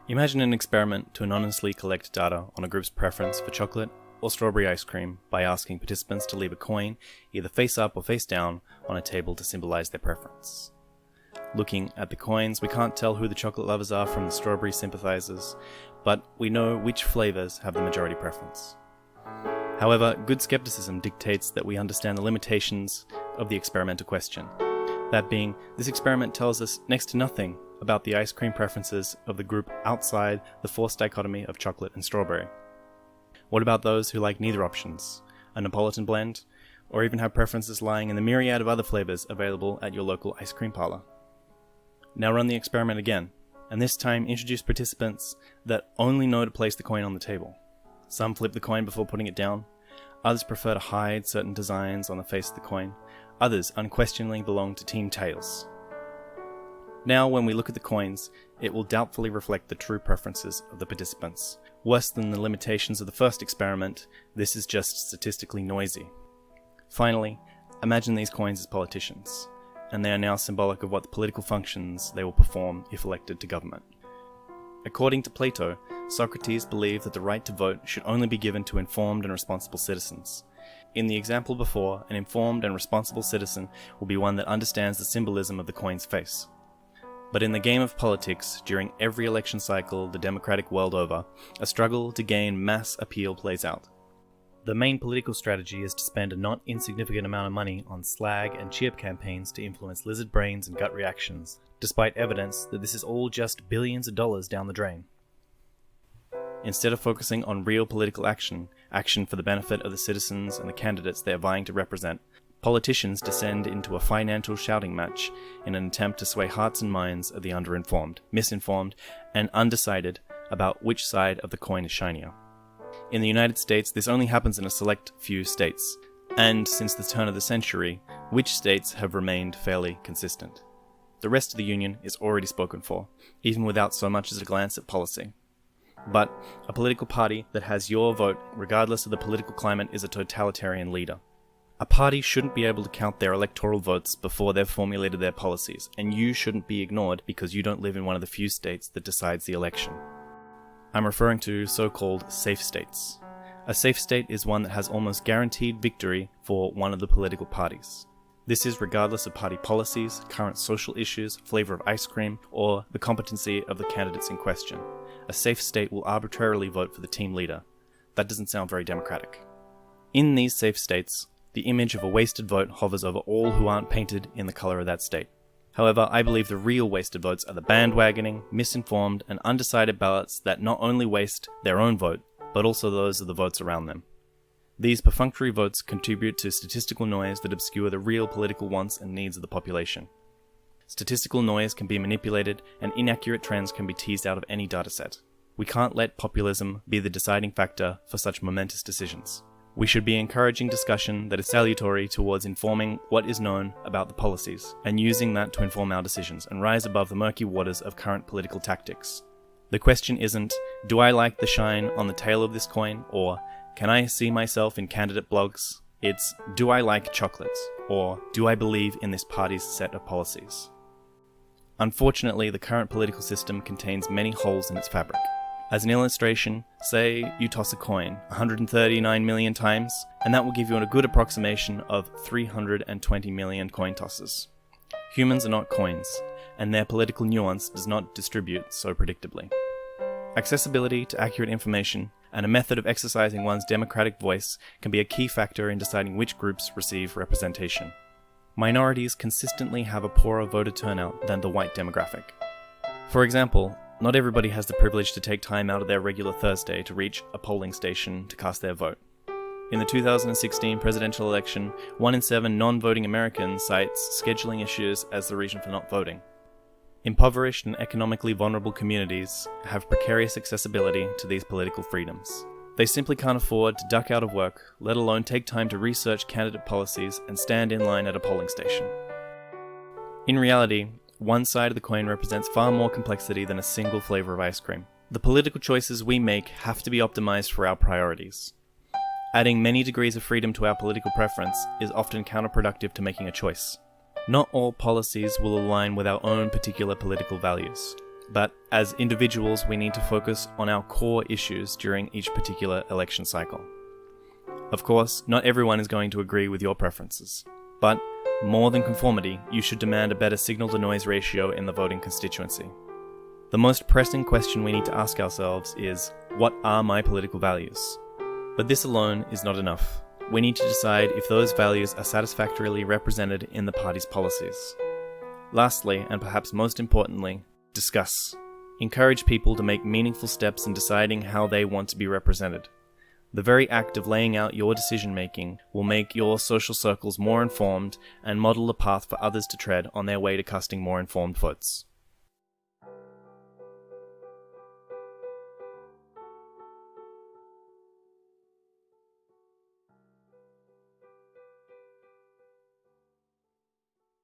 Imagine an experiment to anonymously collect data on a group's preference for chocolate or strawberry ice cream by asking participants to leave a coin, either face up or face down, on a table to symbolize their preference. Looking at the coins, we can't tell who the chocolate lovers are from the strawberry sympathizers, but we know which flavors have the majority preference. However, good skepticism dictates that we understand the limitations of the experimental question. That being, this experiment tells us next to nothing about the ice cream preferences of the group outside the forced dichotomy of chocolate and strawberry. What about those who like neither options, a Neapolitan blend, or even have preferences lying in the myriad of other flavors available at your local ice cream parlor? Now run the experiment again, and this time introduce participants that only know to place the coin on the table. Some flip the coin before putting it down, others prefer to hide certain designs on the face of the coin, others unquestioningly belong to Team Tails. Now when we look at the coins, it will doubtfully reflect the true preferences of the participants. Worse than the limitations of the first experiment, this is just statistically noisy. Finally, imagine these coins as politicians, and they are now symbolic of what the political functions they will perform if elected to government. According to Plato, Socrates believed that the right to vote should only be given to informed and responsible citizens. In the example before, an informed and responsible citizen will be one that understands the symbolism of the coin's face. But in the game of politics, during every election cycle the democratic world over, a struggle to gain mass appeal plays out. The main political strategy is to spend a not insignificant amount of money on slag and cheer campaigns to influence lizard brains and gut reactions, despite evidence that this is all just billions of dollars down the drain. Instead of focusing on real political action for the benefit of the citizens and the candidates they are vying to represent, politicians descend into a financial shouting match in an attempt to sway hearts and minds of the underinformed, misinformed, and undecided about which side of the coin is shinier. In the United States, this only happens in a select few states, and since the turn of the century, which states have remained fairly consistent. The rest of the Union is already spoken for, even without so much as a glance at policy. But a political party that has your vote, regardless of the political climate, is a totalitarian leader. A party shouldn't be able to count their electoral votes before they've formulated their policies, and you shouldn't be ignored because you don't live in one of the few states that decides the election. I'm referring to so-called safe states. A safe state is one that has almost guaranteed victory for one of the political parties. This is regardless of party policies, current social issues, flavor of ice cream, or the competency of the candidates in question. A safe state will arbitrarily vote for the team leader. That doesn't sound very democratic. In these safe states, the image of a wasted vote hovers over all who aren't painted in the color of that state. However, I believe the real wasted votes are the bandwagoning, misinformed, and undecided ballots that not only waste their own vote, but also those of the votes around them. These perfunctory votes contribute to statistical noise that obscure the real political wants and needs of the population. Statistical noise can be manipulated, and inaccurate trends can be teased out of any dataset. We can't let populism be the deciding factor for such momentous decisions. We should be encouraging discussion that is salutary towards informing what is known about the policies, and using that to inform our decisions and rise above the murky waters of current political tactics. The question isn't, do I like the shine on the tail of this coin, or can I see myself in candidate blogs? It's, do I like chocolates, or do I believe in this party's set of policies? Unfortunately, the current political system contains many holes in its fabric. As an illustration, say you toss a coin 139 million times, and that will give you a good approximation of 320 million coin tosses. Humans are not coins, and their political nuance does not distribute so predictably. Accessibility to accurate information and a method of exercising one's democratic voice can be a key factor in deciding which groups receive representation. Minorities consistently have a poorer voter turnout than the white demographic. For example, not everybody has the privilege to take time out of their regular Thursday to reach a polling station to cast their vote. In the 2016 presidential election, 1 in 7 non-voting Americans cites scheduling issues as the reason for not voting. Impoverished and economically vulnerable communities have precarious accessibility to these political freedoms. They simply can't afford to duck out of work, let alone take time to research candidate policies and stand in line at a polling station. In reality, one side of the coin represents far more complexity than a single flavor of ice cream. The political choices we make have to be optimized for our priorities. Adding many degrees of freedom to our political preference is often counterproductive to making a choice. Not all policies will align with our own particular political values. But as individuals, we need to focus on our core issues during each particular election cycle. Of course, not everyone is going to agree with your preferences, but more than conformity, you should demand a better signal-to-noise ratio in the voting constituency. The most pressing question we need to ask ourselves is, what are my political values? But this alone is not enough. We need to decide if those values are satisfactorily represented in the party's policies. Lastly, and perhaps most importantly, discuss. Encourage people to make meaningful steps in deciding how they want to be represented. The very act of laying out your decision-making will make your social circles more informed and model a path for others to tread on their way to casting more informed votes.